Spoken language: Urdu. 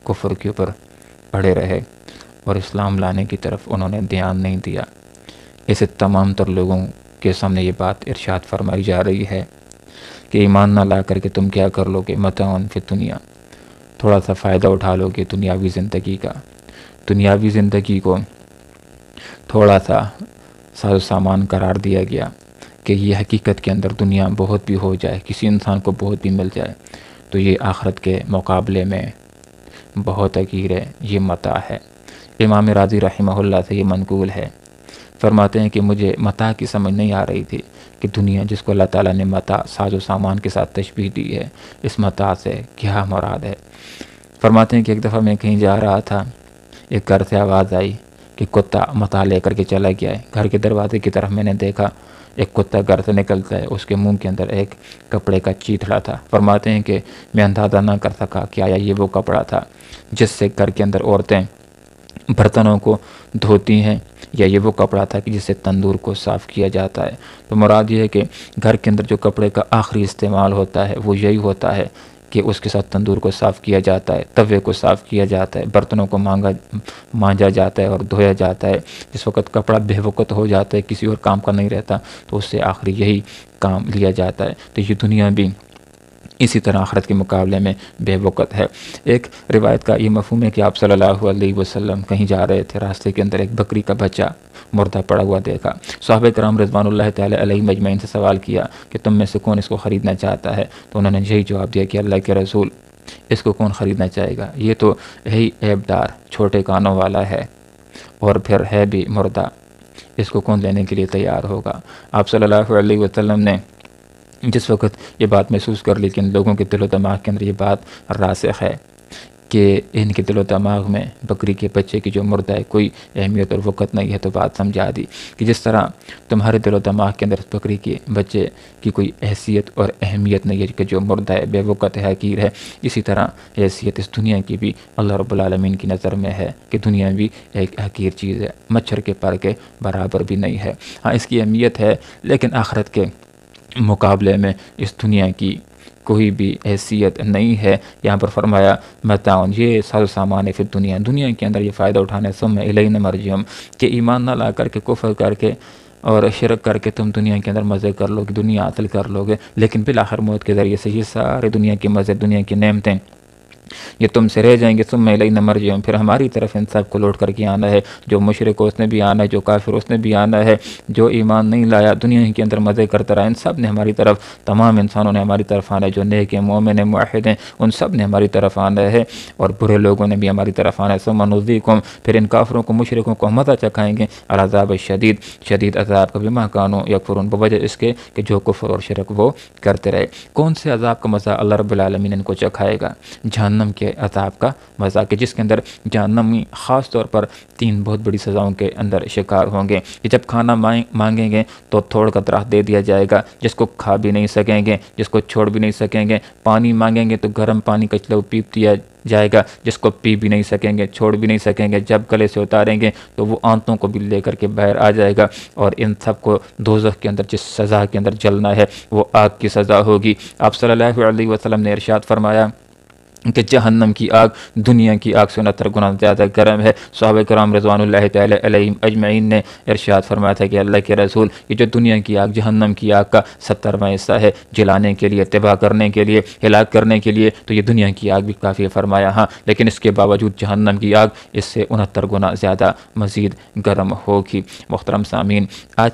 کفر کے اوپر پڑے رہے اور اسلام لانے کی طرف انہوں نے دھیان نہیں دیا۔ اسے تمام تر لوگوں کے سامنے یہ بات ارشاد فرمائی جا رہی ہے کہ ایمان نہ لا کر کے تم کیا کر لو گے؟ متاع فی الدنیا، تھوڑا سا فائدہ اٹھا لو گے دنیاوی زندگی کا، دنیاوی زندگی کو تھوڑا سا ساز و سامان قرار دیا گیا کہ یہ حقیقت کے اندر دنیا بہت بھی ہو جائے، کسی انسان کو بہت بھی مل جائے تو یہ آخرت کے مقابلے میں بہت حقیر ہے، یہ متاع ہے۔ امام راضی رحمہ اللہ سے یہ منقول ہے، فرماتے ہیں کہ مجھے متاع کی سمجھ نہیں آ رہی تھی کہ دنیا جس کو اللہ تعالیٰ نے متاع ساز و سامان کے ساتھ تشبیہ دی ہے، اس متاع سے کیا مراد ہے۔ فرماتے ہیں کہ ایک دفعہ میں کہیں جا رہا تھا، ایک گھر سے آواز آئی کہ کتا متاع لے کر کے چلا گیا ہے۔ گھر کے دروازے کی طرف میں نے دیکھا، ایک کتا گھر سے نکلتا ہے، اس کے منہ کے اندر ایک کپڑے کا چیتڑا تھا۔ فرماتے ہیں کہ میں اندازہ نہ کر سکا کہ آیا یہ وہ کپڑا تھا جس سے گھر کے اندر عورتیں برتنوں کو دھوتی ہیں، یا یہ وہ کپڑا تھا کہ جس سے تندور کو صاف کیا جاتا ہے۔ تو مراد یہ ہے کہ گھر کے اندر جو کپڑے کا آخری استعمال ہوتا ہے وہ یہی ہوتا ہے کہ اس کے ساتھ تندور کو صاف کیا جاتا ہے، توے کو صاف کیا جاتا ہے، برتنوں کو مانجا جاتا ہے اور دھویا جاتا ہے۔ جس وقت کپڑا بے وقت ہو جاتا ہے، کسی اور کام کا نہیں رہتا، تو اس سے آخری یہی کام لیا جاتا ہے۔ تو یہ دنیا بھی اسی طرح آخرت کے مقابلے میں بے وقت ہے۔ ایک روایت کا یہ مفہوم ہے کہ آپ صلی اللہ علیہ وسلم کہیں جا رہے تھے، راستے کے اندر ایک بکری کا بچہ مردہ پڑا ہوا دیکھا۔ صحابہ کرام رضوان اللہ تعالی علیہم اجمعین سے سوال کیا کہ تم میں سے کون اس کو خریدنا چاہتا ہے؟ تو انہوں نے یہی جواب دیا کہ اللہ کے رسول، اس کو کون خریدنا چاہے گا؟ یہ تو یہی عیب دار چھوٹے کانوں والا ہے اور پھر ہے بھی مردہ، اس کو کون لینے کے لیے تیار ہوگا؟ آپ صلی اللہ علیہ وسلم نے جس وقت یہ بات محسوس کر لی کہ ان لوگوں کے دل و دماغ کے اندر یہ بات راسخ ہے کہ ان کے دل و دماغ میں بکری کے بچے کی جو مردہ ہے کوئی اہمیت اور وقت نہیں ہے، تو بات سمجھا دی کہ جس طرح تمہارے دل و دماغ کے اندر بکری کے بچے کی کوئی حیثیت اور اہمیت نہیں ہے کہ جو مردہ ہے، بے وقت ہے، حقیر ہے، اسی طرح حیثیت اس دنیا کی بھی اللہ رب العالمین کی نظر میں ہے کہ دنیا بھی ایک حقیر چیز ہے، مچھر کے پر کے برابر بھی نہیں ہے۔ ہاں اس کی اہمیت ہے، لیکن آخرت کے مقابلے میں اس دنیا کی کوئی بھی حیثیت نہیں ہے۔ یہاں پر فرمایا متاع، یہ ساز و سامان ہے فی الدنیا، دنیا کے اندر یہ فائدہ اٹھانے، ثم الینا مرجعہم، کہ ایمان نہ لا کر کے کفر کر کے اور شرک کر کے تم دنیا کے اندر مزے کر لو گے، دنیا حاصل کر لو گے، لیکن بالآخر موت کے ذریعے سے یہ سارے دنیا کے مزے، دنیا کی نعمتیں یہ تم سے رہ جائیں گے۔ ثم الینا مرجعہم، پھر ہماری طرف ان سب کو لوٹ کر کے آنا ہے، جو مشرک اس نے بھی آنا ہے، جو کافر اس نے بھی آنا ہے، جو ایمان نہیں لایا دنیا کے اندر مزے کرتا رہا، ان سب نے ہماری طرف، تمام انسانوں نے ہماری طرف آنا ہے، جو نیک ہیں، مومن ہیں، موحد ہیں، ان سب نے ہماری طرف آنا ہے، اور برے لوگوں نے بھی ہماری طرف آنا ہے۔ ثم نذیقہم، پھر ان کافروں کو، مشرکوں کو مزہ چکھائیں گے، العذاب الشدید، شدید عذاب کا، بما کانوا یکفرون، بوجہ اس کے کہ جو کفر اور شرک وہ کرتے رہے۔ کون سے عذاب کا مزہ اللہ رب العالمین ان کو چکھائے گا؟ جہنم کے عذاب کا مزہ، کہ جس کے اندر جہنمی خاص طور پر 3 بہت بڑی سزاؤں کے اندر شکار ہوں گے۔ کہ جب کھانا مانگیں گے تو تھوڑ کا درخت دے دیا جائے گا جس کو کھا بھی نہیں سکیں گے، جس کو چھوڑ بھی نہیں سکیں گے۔ پانی مانگیں گے تو گرم پانی کا چلو پی دیا جائے گا جس کو پی بھی نہیں سکیں گے، چھوڑ بھی نہیں سکیں گے۔ جب گلے سے اتاریں گے تو وہ آنتوں کو بھی لے کر کے باہر آ جائے گا، اور ان سب کو دوزخ کے اندر جس سزا کے اندر جلنا ہے وہ آگ کی سزا ہوگی۔ آپ صلی اللہ علیہ وسلم نے ارشاد فرمایا کہ جہنم کی آگ دنیا کی آگ سے 69 گنا زیادہ گرم ہے۔ صحابہ کرام رضوان اللہ تعالی علیہم اجمعین نے ارشاد فرمایا تھا کہ اللہ کے رسول، یہ جو دنیا کی آگ جہنم کی آگ کا 70واں حصہ ہے، جلانے کے لیے، تباہ کرنے کے لیے، ہلاک کرنے کے لیے، تو یہ دنیا کی آگ بھی کافی فرمایا، ہاں لیکن اس کے باوجود جہنم کی آگ اس سے 69 گنا زیادہ مزید گرم ہوگی۔ محترم سامعین، آج